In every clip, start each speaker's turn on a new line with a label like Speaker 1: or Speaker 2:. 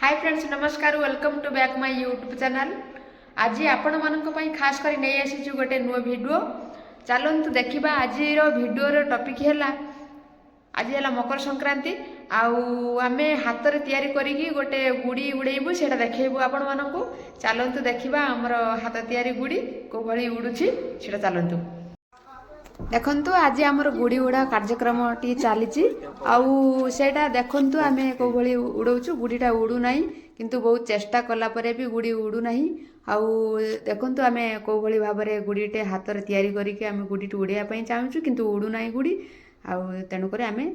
Speaker 1: हाय friends नमस्कार welcome to back my YouTube channel. आज आपण मानक पई खास कर नहीं आसी गोटे नुआ वीडियो। चलतु देखा आज वीडियो टॉपिक है आज है मकर संक्रांति आमे हाथ रे तैयारी करिकी गोटे गुड़ी उड़ेबू से देखु आपण मानक। चलतु देखा आमर हाथ तैयारी गुड़ी को भली उड़ुची से चलतु देखंतु आज आमर गुड़ी उड़ा कार्यक्रम टी चली सेटा देखंतु आमे को भली उड़ौचु गुड़ीटा उड़ू नाही किंतु बहुत चेष्टा कला परे भी गुड़ी उड़ू नाही। देखंतु आमे को भली भाबरे गुड़ीटे हाथ रे तैयारी करिके आमे गुड़ीटी उड़िया पई चाहूछु किंतु उड़ू नाही गुड़ी तेणु करे आमे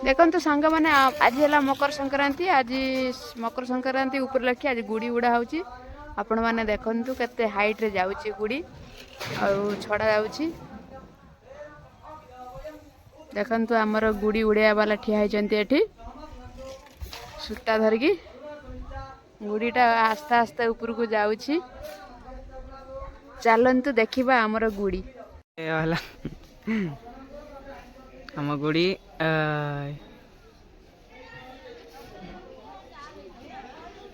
Speaker 1: देखंतु संग माने आज है मकर संक्रांति। आज मकर संक्रांति उपलक्षे आज गुड़ी उड़ा होची आपण माने देखंतु केते हाइट रे जाउची गुड़ी छड़ा जाउची। देखंतु हमर गुड़ी उड़िया वाला ठिया हैचंती एठी सुता धरकी गुड़ीटा आस्ते आस्ते ऊपर को जाउची। चलंतु देखिबा हमर गुड़ी
Speaker 2: वाला हम गुड़ी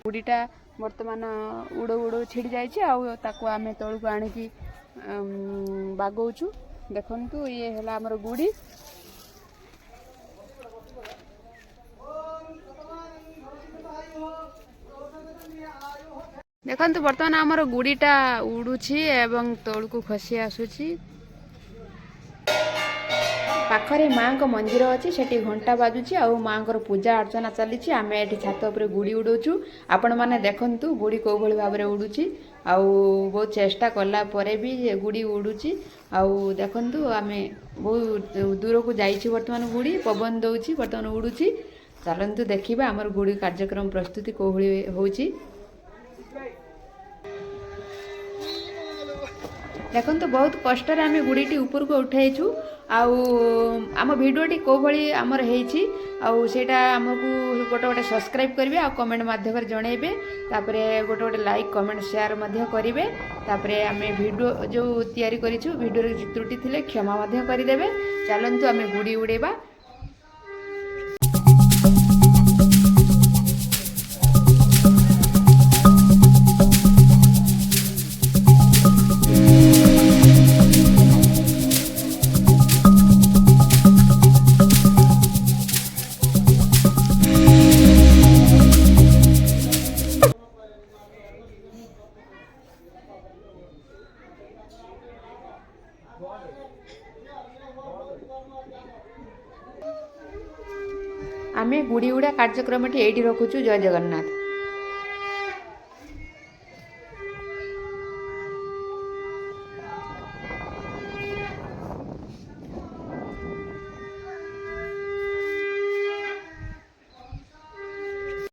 Speaker 1: गुड़ीटा वर्तमान उड़ उड़ छिड़ी जाइए आमे तलू को आणिकी बागौचु। देखंतु ये है हमर गुड़ी देखंतु वर्तमान हमर गुड़ीटा उड़ुछि एवं तलू को खसी आसुछि। पाखरे माँ को मंदिर अच्छी सेठी घंटा बाजुची माँ को पूजा अर्चना चली आमे एठी छात उपरे गुड़ी उड़ौचु। आपण माने देखंतु गुड़ी को भली भाबरे उड़ुची बहुत चेष्टा कला परे भी गुड़ी उड़ुची। देखंतु आमे बहुत दूर को जाइछि वर्तमान गुड़ी पवन दउची वर्तमान उड़ुची। चलंतु देखिबा हमर गुड़ी कार्यक्रम प्रस्तुति को भली होउची। देखंतु बहुत कष्ट रे आमे गुड़ीटी ऊपर को उठाइछु आम भिडियोटी को भली आमर हेछि सेटा हमकु गोटे गोटे सब्सक्राइब करिवे कमेंट माध्यम जनइबे तापरे गोटे गोटे लाइक कमेंट शेयर मध्य करिवे। तापरे आमे वीडियो जो तैयारी करिछु वीडियो रे त्रुटि थिले क्षमा मध्य करिदेबे। चलंतु आमे गुड़ी उड़ेबा। आमे गुड़ी उड़ा कार्यक्रम एठी रखुचु। जय जगन्नाथ।